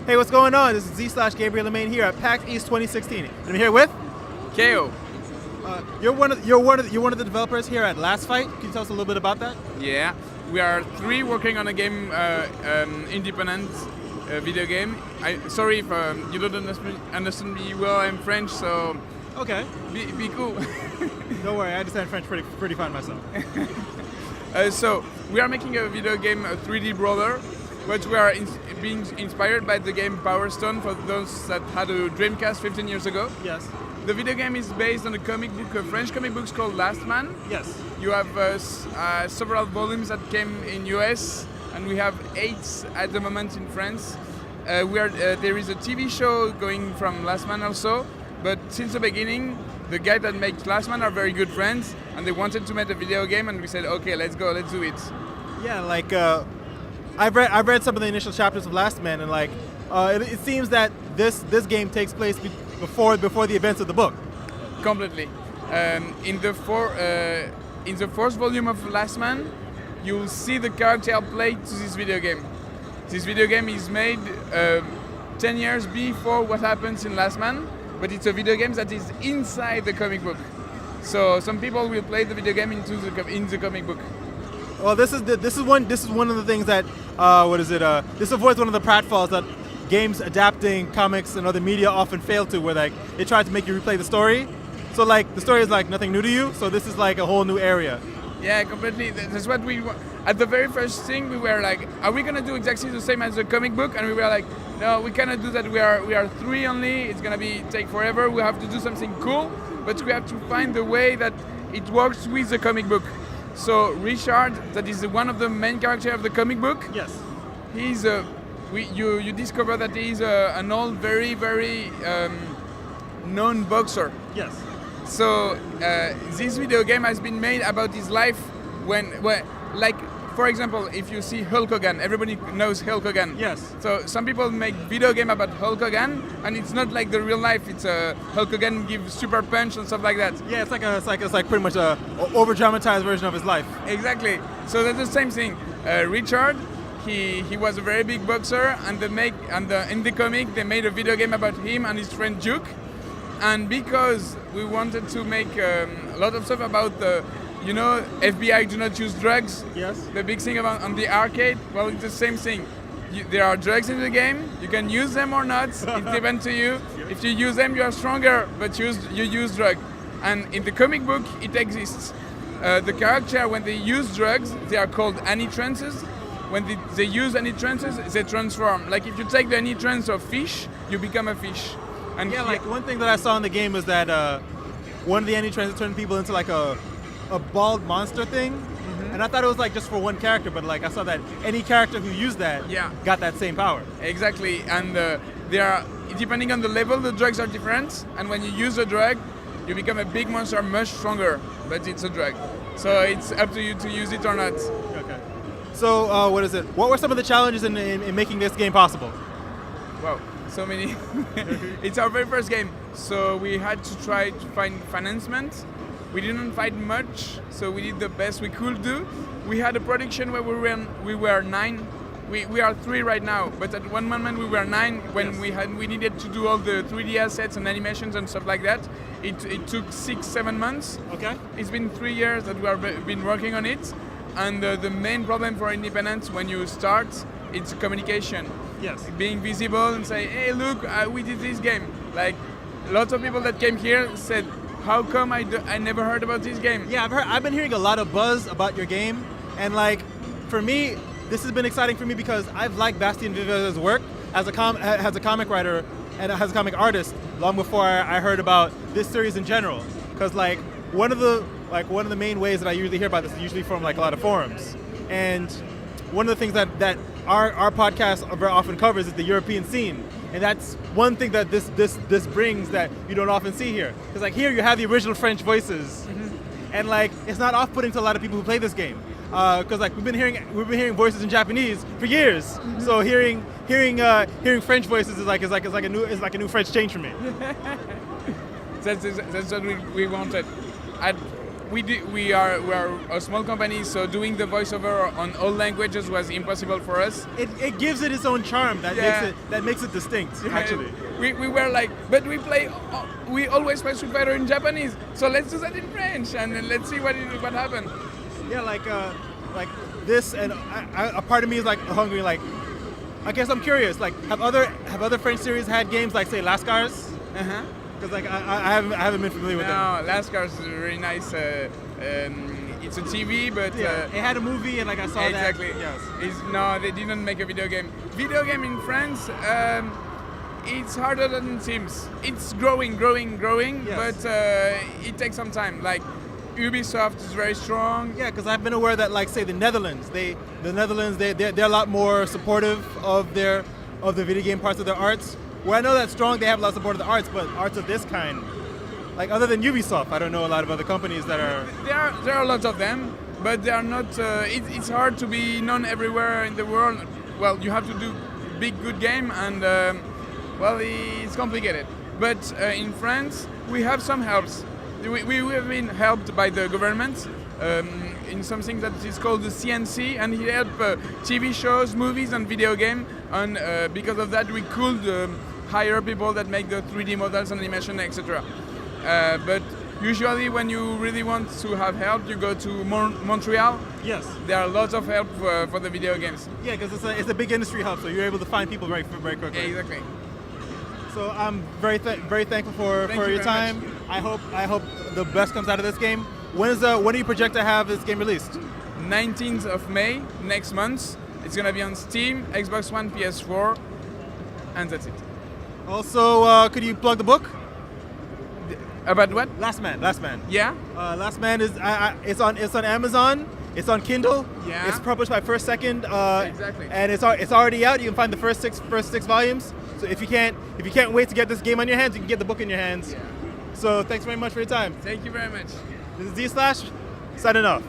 Hey, what's going on? This is Z/Gabriel Lemaine here at Pax East 2016. And I'm here with Khao. You're one of the developers here at LastFight. Can you tell us a little bit about that? Yeah, we are three working on a game, independent video game. Sorry if you don't understand me well. I'm French, so Okay. be cool. Don't worry, I understand French pretty fine myself. So we are making a video game, a 3D brawler, but we are being inspired by the game Power Stone for those that had a Dreamcast 15 years ago. Yes. The video game is based on a comic book, a French comic book called Last Man. Yes. You have several volumes that came in US, and we have 8 at the moment in France. There is a TV show going from Last Man also, but since the beginning, the guy that makes Last Man are very good friends, and they wanted to make a video game, and we said, okay, let's go, let's do it. Yeah, like I've read some of the initial chapters of Last Man, and like it seems that this game takes place before the events of the book. Completely. In the fourth volume of Last Man, you'll see the character played to this video game. This video game is made 10 years before what happens in Last Man, but it's a video game that is inside the comic book. So some people will play the video game in the comic book. Well, this is one of the things that this avoids one of the pratfalls that games adapting comics and other media often fail to, where like they try to make you replay the story. So like the story is like nothing new to you. So this is like a whole new area. Yeah, completely. That's what we at the very first thing we were like, are we gonna do exactly the same as the comic book? And we were like, no, we cannot do that. We are 3 only. It's gonna take forever. We have to do something cool, but we have to find the way that it works with the comic book. So Richard, that is one of the main characters of the comic book. Yes. He's you discover that he's an old, very known boxer. Yes. So this video game has been made about his life when like, for example, if you see Hulk Hogan, everybody knows Hulk Hogan. Yes. So some people make video game about Hulk Hogan, and it's not like the real life. It's Hulk Hogan gives super punch and stuff like that. Yeah, it's like pretty much a over dramatized version of his life. Exactly. So that's the same thing. Richard, he was a very big boxer, and in the comic they made a video game about him and his friend Duke. And because we wanted to make a lot of stuff about FBI do not use drugs. Yes. The big thing on the arcade, well, it's the same thing. There are drugs in the game. You can use them or not. It's depends to you. If you use them, you are stronger, but you use drug. And in the comic book, it exists. The character, when they use drugs, they are called anitrances. When they use anitrances, they transform. Like if you take the anitrans of fish, you become a fish. And yeah, like one thing that I saw in the game was that one of the anitrans turned people into like a bald monster thing. Mm-hmm. And I thought it was like just for one character, but like I saw that any character who used that got that same power. Exactly, and they are, depending on the level, the drugs are different. And when you use a drug, you become a big monster, much stronger. But it's a drug, so it's up to you to use it or not. Okay. So what were some of the challenges in making this game possible? Wow. So many. It's our very first game, so we had to try to find financement. We didn't find much, so we did the best we could do. We had a production where we were 9. We are 3 right now, but at one moment we were 9 when we needed to do all the 3D assets and animations and stuff like that. It took 6-7 months. Okay. It's been 3 years that we have been working on it, and the main problem for independence when you start, it's communication. Yes. Being visible and say, hey, look, we did this game. Like, lots of people that came here said, how come I never heard about this game? Yeah, I've been hearing a lot of buzz about your game, and like, for me, this has been exciting for me because I've liked Bastien Vivès' work as a comic writer and as a comic artist long before I heard about this series in general. Because like one of the main ways that I usually hear about this is usually from like a lot of forums, and one of the things that our podcast very often covers is the European scene, and that's one thing that this brings that you don't often see here. Because like here you have the original French voices, and like it's not off-putting to a lot of people who play this game. Because like we've been hearing voices in Japanese for years, so hearing French voices is like a new French change for me. That's what we wanted. we are a small company, so doing the voiceover on all languages was impossible for us. It gives it its own charm that makes it distinct. Actually, we were like, but we always play Street Fighter in Japanese, so let's do that in French and then let's see what happens. Yeah, like this, and a part of me is like hungry. Like, I guess I'm curious. Like, have other French series had games like say LastFight? Because like I haven't been familiar with them. No, LastFight is really nice. It's a TV, but it had a movie, and like I saw exactly. that. Yes. No, they didn't make a video game. Video game in France, it's harder than it seems. It's growing, Yes. but it takes some time. Like Ubisoft is very strong. Yeah, because I've been aware that like say the Netherlands, they're a lot more supportive of the video game parts of their arts. Where I know that's strong, they have a lot of support of the arts, but arts of this kind, like other than Ubisoft, I don't know a lot of other companies that are. There are lots of them, but they are not. It's hard to be known everywhere in the world. Well, you have to do big good game, and well, it's complicated. But in France, we have some helps. We have been helped by the government in something that is called the CNC, and he helped TV shows, movies, and video game. And because of that, we could hire people that make the 3D models and animation, etc. But usually, when you really want to have help, you go to Montreal. Yes. There are lots of help for the video games. Yeah, because it's a big industry hub, so you're able to find people very quickly. Yeah, exactly. So I'm very thankful for your time. Much. I hope the best comes out of this game. When do you project to have this game released? 19th of May, next month. It's gonna be on Steam, Xbox One, PS4, and that's it. Also, could you plug the book? About what? Last Man. Yeah? Last Man is it's on Amazon. It's on Kindle. Yeah. It's published by First Second. Exactly. And it's already out. You can find the first six volumes. So if you can't wait to get this game on your hands, you can get the book in your hands. Yeah. So thanks very much for your time. Thank you very much. This is D/, signing off.